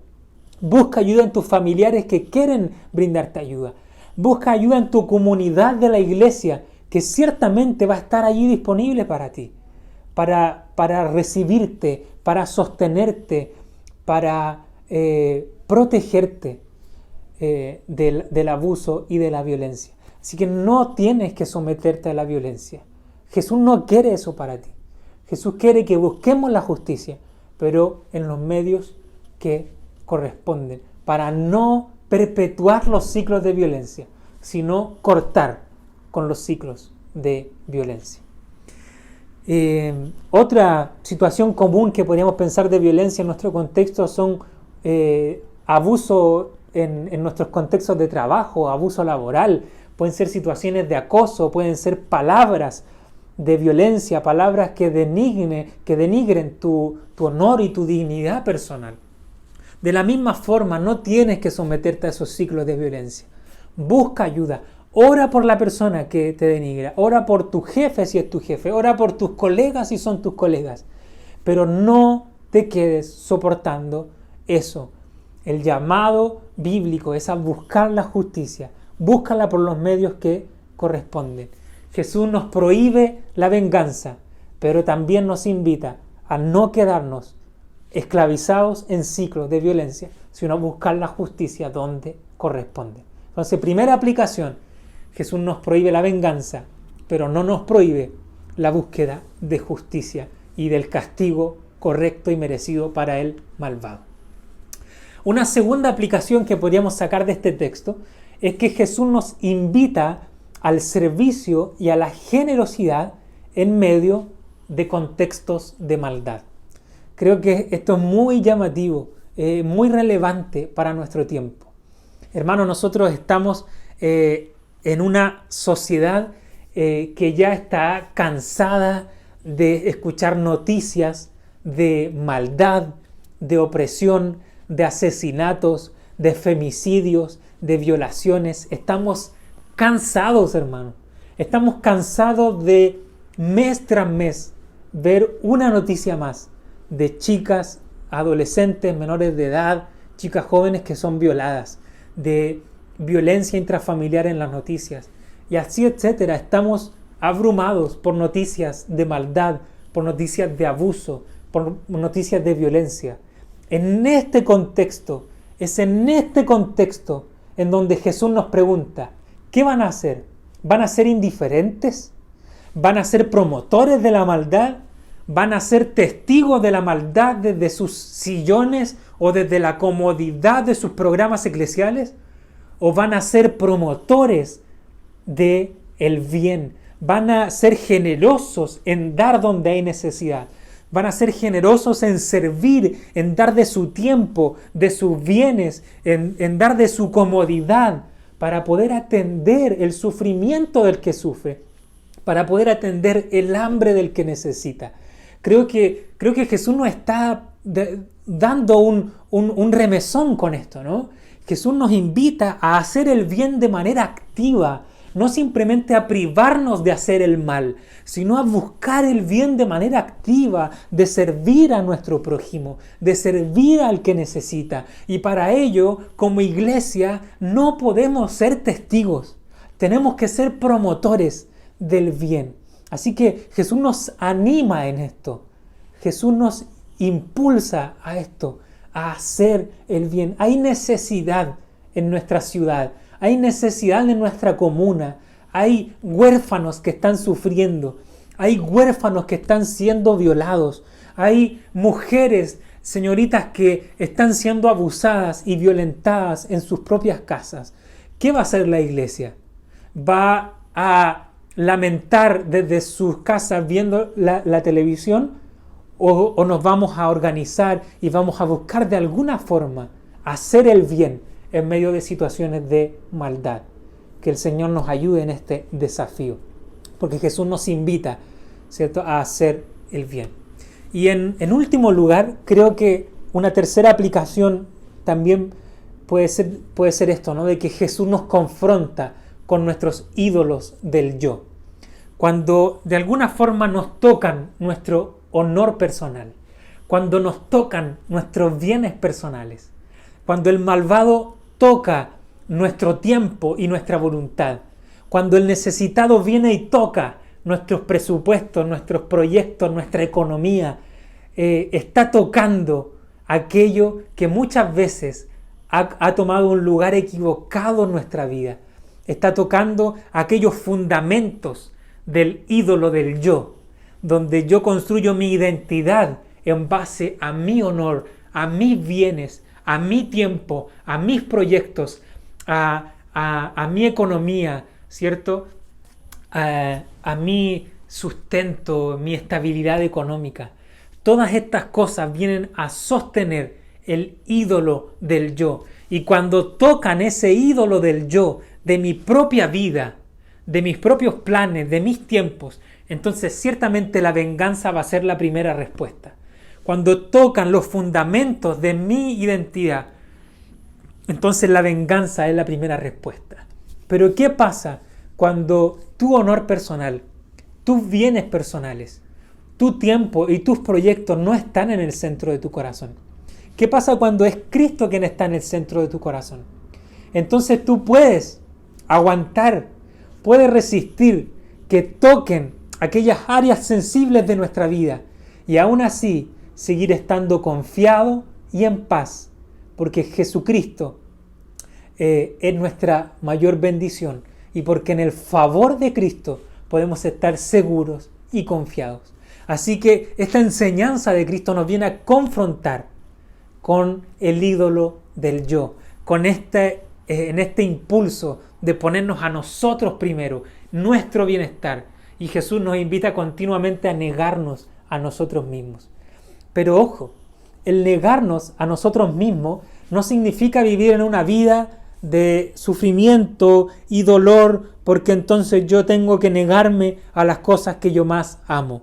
Busca ayuda en tus familiares que quieren brindarte ayuda. Busca ayuda en tu comunidad de la iglesia, que ciertamente va a estar allí disponible para ti, para recibirte, para sostenerte, para protegerte del abuso y de la violencia. Así que no tienes que someterte a la violencia. Jesús no quiere eso para ti. Jesús quiere que busquemos la justicia, pero en los medios que corresponden, para no perpetuar los ciclos de violencia, sino cortar con los ciclos de violencia. Otra situación común que podríamos pensar de violencia en nuestro contexto son abuso en nuestros contextos de trabajo, abuso laboral, pueden ser situaciones de acoso, pueden ser palabras de violencia, palabras que denigren tu honor y tu dignidad personal. De la misma forma, no tienes que someterte a esos ciclos de violencia. Busca ayuda. Ora por la persona que te denigra. Ora por tu jefe si es tu jefe. Ora por tus colegas si son tus colegas. Pero no te quedes soportando eso. El llamado bíblico es a buscar la justicia. Búscala por los medios que corresponden. Jesús nos prohíbe la venganza, pero también nos invita a no quedarnos esclavizados en ciclos de violencia, sino a buscar la justicia donde corresponde. Entonces, primera aplicación, Jesús nos prohíbe la venganza, pero no nos prohíbe la búsqueda de justicia y del castigo correcto y merecido para el malvado. Una segunda aplicación que podríamos sacar de este texto es que Jesús nos invita al servicio y a la generosidad en medio de contextos de maldad. Creo que esto es muy llamativo, muy relevante para nuestro tiempo. Hermanos, nosotros estamos en una sociedad que ya está cansada de escuchar noticias de maldad, de opresión, de asesinatos, de femicidios, de violaciones. Estamos cansados, hermanos. Estamos cansados de mes tras mes ver una noticia más de chicas, adolescentes, menores de edad, chicas jóvenes que son violadas, de violencia intrafamiliar en las noticias, y así, etcétera. Estamos abrumados por noticias de maldad, por noticias de abuso, por noticias de violencia. En este contexto, es en este contexto en donde Jesús nos pregunta, ¿qué van a hacer? ¿Van a ser indiferentes? ¿Van a ser promotores de la maldad? ¿Van a ser testigos de la maldad desde sus sillones o desde la comodidad de sus programas eclesiales? ¿O van a ser promotores de el bien? ¿Van a ser generosos en dar donde hay necesidad? ¿Van a ser generosos en servir, en dar de su tiempo, de sus bienes, en dar de su comodidad para poder atender el sufrimiento del que sufre, para poder atender el hambre del que necesita? Creo que Jesús nos está dando un remesón con esto, ¿no? Jesús nos invita a hacer el bien de manera activa, no simplemente a privarnos de hacer el mal, sino a buscar el bien de manera activa, de servir a nuestro prójimo, de servir al que necesita. Y para ello, como iglesia, no podemos ser testigos, tenemos que ser promotores del bien. Así que Jesús nos anima en esto, Jesús nos impulsa a esto, a hacer el bien. Hay necesidad en nuestra ciudad, hay necesidad en nuestra comuna, hay huérfanos que están sufriendo, hay huérfanos que están siendo violados, hay mujeres, señoritas, que están siendo abusadas y violentadas en sus propias casas. ¿Qué va a hacer la iglesia? ¿Va a lamentar desde sus casas viendo la televisión? ¿O nos vamos a organizar y vamos a buscar de alguna forma hacer el bien en medio de situaciones de maldad? Que el Señor nos ayude en este desafío, porque Jesús nos invita, ¿cierto?, a hacer el bien. Y en último lugar, creo que una tercera aplicación también puede ser esto, ¿no?, de que Jesús nos confronta con nuestros ídolos del yo. Cuando de alguna forma nos tocan nuestro honor personal, cuando nos tocan nuestros bienes personales, cuando el malvado toca nuestro tiempo y nuestra voluntad, cuando el necesitado viene y toca nuestros presupuestos, nuestros proyectos, nuestra economía, está tocando aquello que muchas veces ha tomado un lugar equivocado en nuestra vida, está tocando aquellos fundamentos del ídolo del yo, donde yo construyo mi identidad en base a mi honor, a mis bienes, a mi tiempo, a mis proyectos, a mi economía, ¿cierto? A mi sustento, mi estabilidad económica. Todas estas cosas vienen a sostener el ídolo del yo. Y cuando tocan ese ídolo del yo, de mi propia vida, de mis propios planes, de mis tiempos, entonces ciertamente la venganza va a ser la primera respuesta. Cuando tocan los fundamentos de mi identidad, entonces la venganza es la primera respuesta. Pero ¿qué pasa cuando tu honor personal, tus bienes personales, tu tiempo y tus proyectos no están en el centro de tu corazón? ¿Qué pasa cuando es Cristo quien está en el centro de tu corazón? Entonces tú puedes aguantar, puedes resistir que toquen aquellas áreas sensibles de nuestra vida y aún así seguir estando confiado y en paz, porque Jesucristo es nuestra mayor bendición y porque en el favor de Cristo podemos estar seguros y confiados. Así que esta enseñanza de Cristo nos viene a confrontar con el ídolo del yo, con en este impulso de ponernos a nosotros primero, nuestro bienestar. Y Jesús nos invita continuamente a negarnos a nosotros mismos. Pero ojo, el negarnos a nosotros mismos no significa vivir en una vida de sufrimiento y dolor, porque entonces yo tengo que negarme a las cosas que yo más amo.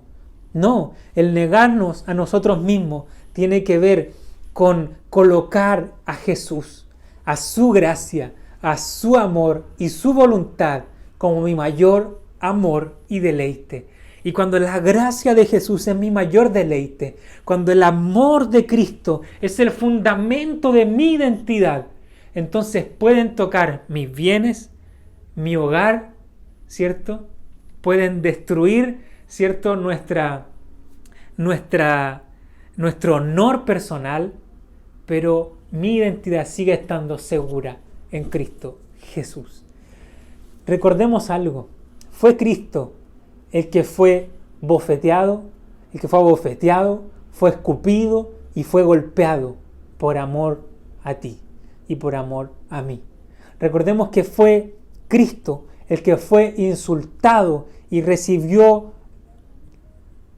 No, el negarnos a nosotros mismos tiene que ver con colocar a Jesús, a su gracia, a su amor y su voluntad como mi mayor amor y deleite. Y cuando la gracia de Jesús es mi mayor deleite, cuando el amor de Cristo es el fundamento de mi identidad, entonces pueden tocar mis bienes, mi hogar, ¿cierto? Pueden destruir, ¿cierto? Nuestro honor personal, pero mi identidad sigue estando segura en Cristo Jesús. Recordemos algo, fue Cristo el que fue abofeteado, fue escupido y fue golpeado por amor a ti y por amor a mí. Recordemos que fue Cristo el que fue insultado y recibió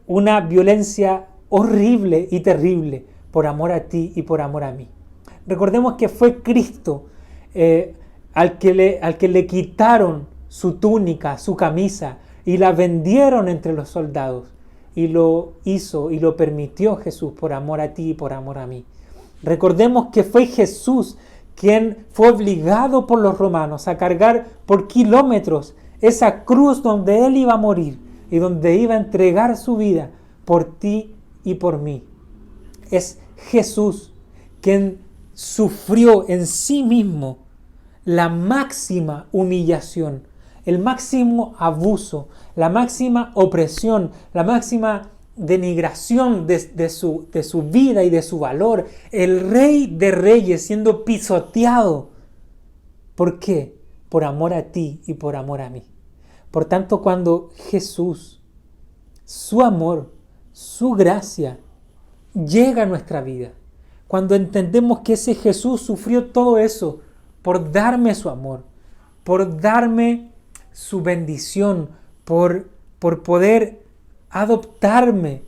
una violencia horrible y terrible por amor a ti y por amor a mí. Recordemos que fue Cristo al que le quitaron su túnica, su camisa, y la vendieron entre los soldados. Y lo hizo y lo permitió Jesús por amor a ti y por amor a mí. Recordemos que fue Jesús quien fue obligado por los romanos a cargar por kilómetros esa cruz donde Él iba a morir y donde iba a entregar su vida por ti y por mí. Es Jesús quien sufrió en sí mismo la máxima humillación, el máximo abuso, la máxima opresión, la máxima denigración de su vida y de su valor. El Rey de Reyes siendo pisoteado. ¿Por qué? Por amor a ti y por amor a mí. Por tanto, cuando Jesús, su amor, su gracia, llega a nuestra vida, cuando entendemos que ese Jesús sufrió todo eso por darme su amor, por darme su bendición, por poder adoptarme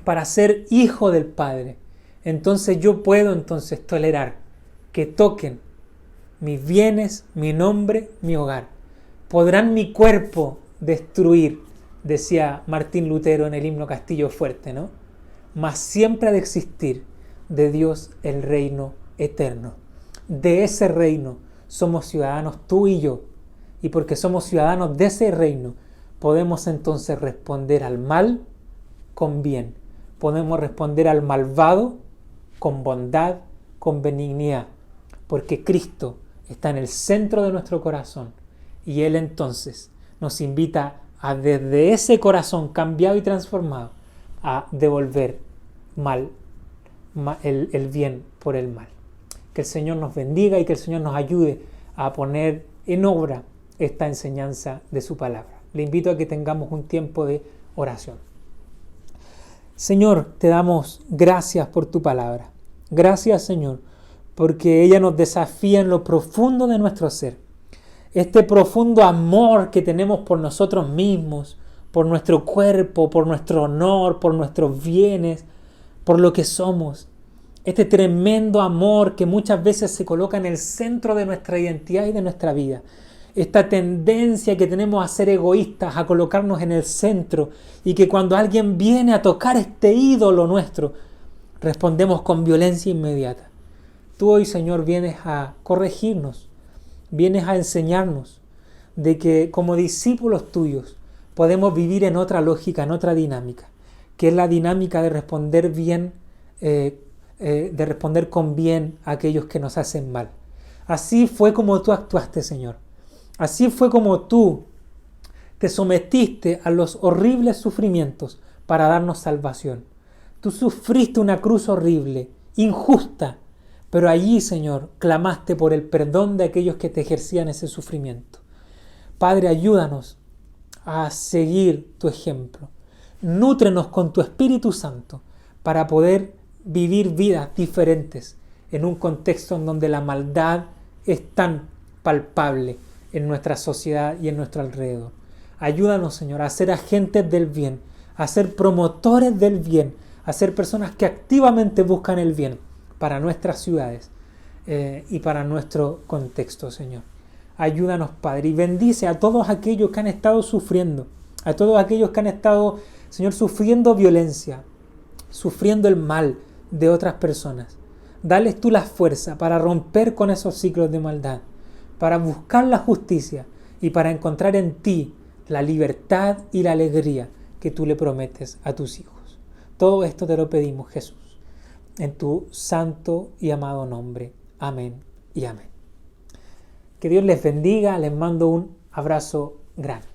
para ser hijo del Padre, entonces yo puedo tolerar que toquen mis bienes, mi nombre, mi hogar. Podrán mi cuerpo destruir, decía Martín Lutero en el himno Castillo Fuerte, ¿no? Mas siempre ha de existir de Dios el reino eterno. De ese reino somos ciudadanos tú y yo. Y porque somos ciudadanos de ese reino, podemos entonces responder al mal con bien. Podemos responder al malvado con bondad, con benignidad. Porque Cristo está en el centro de nuestro corazón. Y Él entonces nos invita a, desde ese corazón cambiado y transformado, a devolver el bien por el mal. Que el Señor nos bendiga y que el Señor nos ayude a poner en obra esta enseñanza de su palabra. Le invito a que tengamos un tiempo de oración. Señor, te damos gracias por tu palabra. Gracias, Señor, porque ella nos desafía en lo profundo de nuestro ser. Este profundo amor que tenemos por nosotros mismos, por nuestro cuerpo, por nuestro honor, por nuestros bienes, por lo que somos. Este tremendo amor que muchas veces se coloca en el centro de nuestra identidad y de nuestra vida. Esta tendencia que tenemos a ser egoístas, a colocarnos en el centro, y que cuando alguien viene a tocar este ídolo nuestro, respondemos con violencia inmediata. Tú hoy, Señor, vienes a corregirnos, vienes a enseñarnos de que como discípulos tuyos podemos vivir en otra lógica, en otra dinámica, que es la dinámica de responder bien, de responder con bien a aquellos que nos hacen mal. Así fue como tú actuaste, Señor. Así fue como tú te sometiste a los horribles sufrimientos para darnos salvación. Tú sufriste una cruz horrible, injusta, pero allí, Señor, clamaste por el perdón de aquellos que te ejercían ese sufrimiento. Padre, ayúdanos a seguir tu ejemplo. Nútrenos con tu Espíritu Santo para poder vivir vidas diferentes en un contexto en donde la maldad es tan palpable en nuestra sociedad y en nuestro alrededor. Ayúdanos, Señor, a ser agentes del bien, a ser promotores del bien, a ser personas que activamente buscan el bien para nuestras ciudades y para nuestro contexto, Señor. Ayúdanos, Padre, y bendice a todos aquellos que han estado sufriendo, a todos aquellos que han estado, Señor, sufriendo violencia, sufriendo el mal de otras personas. Dales tú la fuerza para romper con esos ciclos de maldad, para buscar la justicia y para encontrar en ti la libertad y la alegría que tú le prometes a tus hijos. Todo esto te lo pedimos, Jesús, en tu santo y amado nombre. Amén y amén. Que Dios les bendiga, les mando un abrazo grande.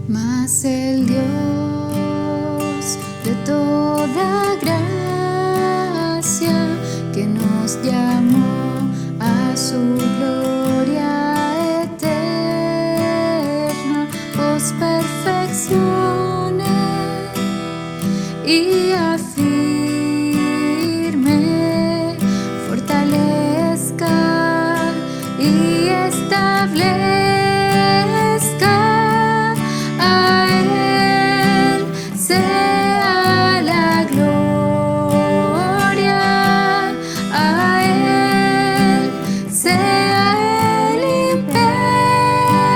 Mas el Dios de toda gracia que nos llamó a su gloria eterna, os perfeccione y afirme, fortalezca y establezca. A Él sea la gloria, a Él sea el imperio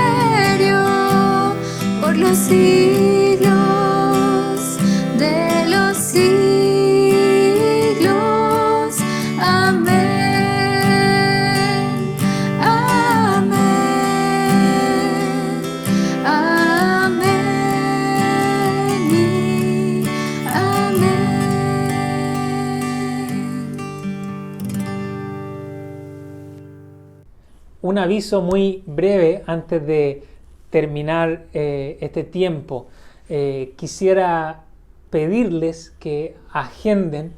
por los siglos de los siglos. Amén. Amén. Amén y amén. Un aviso muy breve antes de terminar este tiempo. Quisiera pedirles que agenden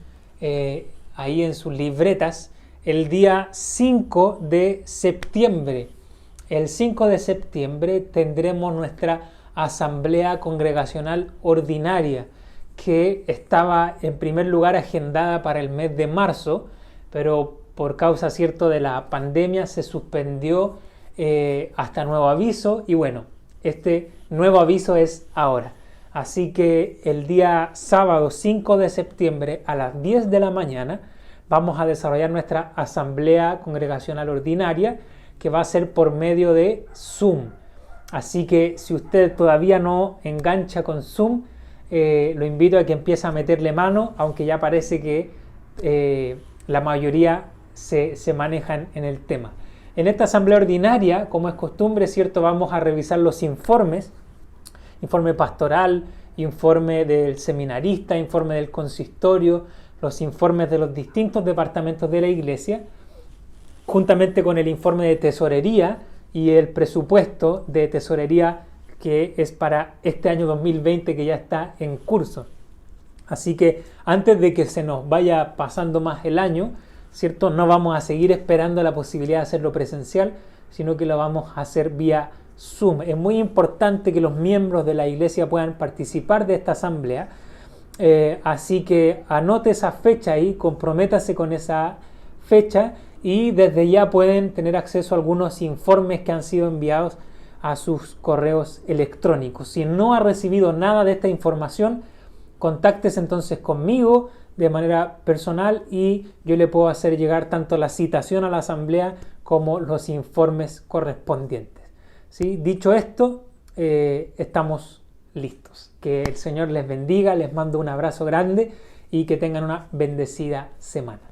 ahí en sus libretas el día 5 de septiembre. El 5 de septiembre tendremos nuestra asamblea congregacional ordinaria, que estaba en primer lugar agendada para el mes de marzo, pero por causa, cierto, de la pandemia se suspendió hasta nuevo aviso, y bueno, este nuevo aviso es ahora. Así que el día sábado 5 de septiembre a las 10 de la mañana vamos a desarrollar nuestra asamblea congregacional ordinaria, que va a ser por medio de Zoom. Así que si usted todavía no engancha con Zoom, lo invito a que empiece a meterle mano, aunque ya parece que la mayoría se manejan en el tema. En esta asamblea ordinaria, como es costumbre, ¿cierto?, vamos a revisar los informes, informe pastoral, informe del seminarista, informe del consistorio, los informes de los distintos departamentos de la iglesia, juntamente con el informe de tesorería y el presupuesto de tesorería que es para este año 2020, que ya está en curso. Así que antes de que se nos vaya pasando más el año, ¿cierto? No vamos a seguir esperando la posibilidad de hacerlo presencial, sino que lo vamos a hacer vía Zoom. Es muy importante que los miembros de la iglesia puedan participar de esta asamblea, así que anote esa fecha ahí, comprométase con esa fecha y desde ya pueden tener acceso a algunos informes que han sido enviados a sus correos electrónicos. Si no ha recibido nada de esta información, contáctese entonces conmigo de manera personal y yo le puedo hacer llegar tanto la citación a la asamblea como los informes correspondientes. ¿Sí? Dicho esto, estamos listos. Que el Señor les bendiga, les mando un abrazo grande y que tengan una bendecida semana.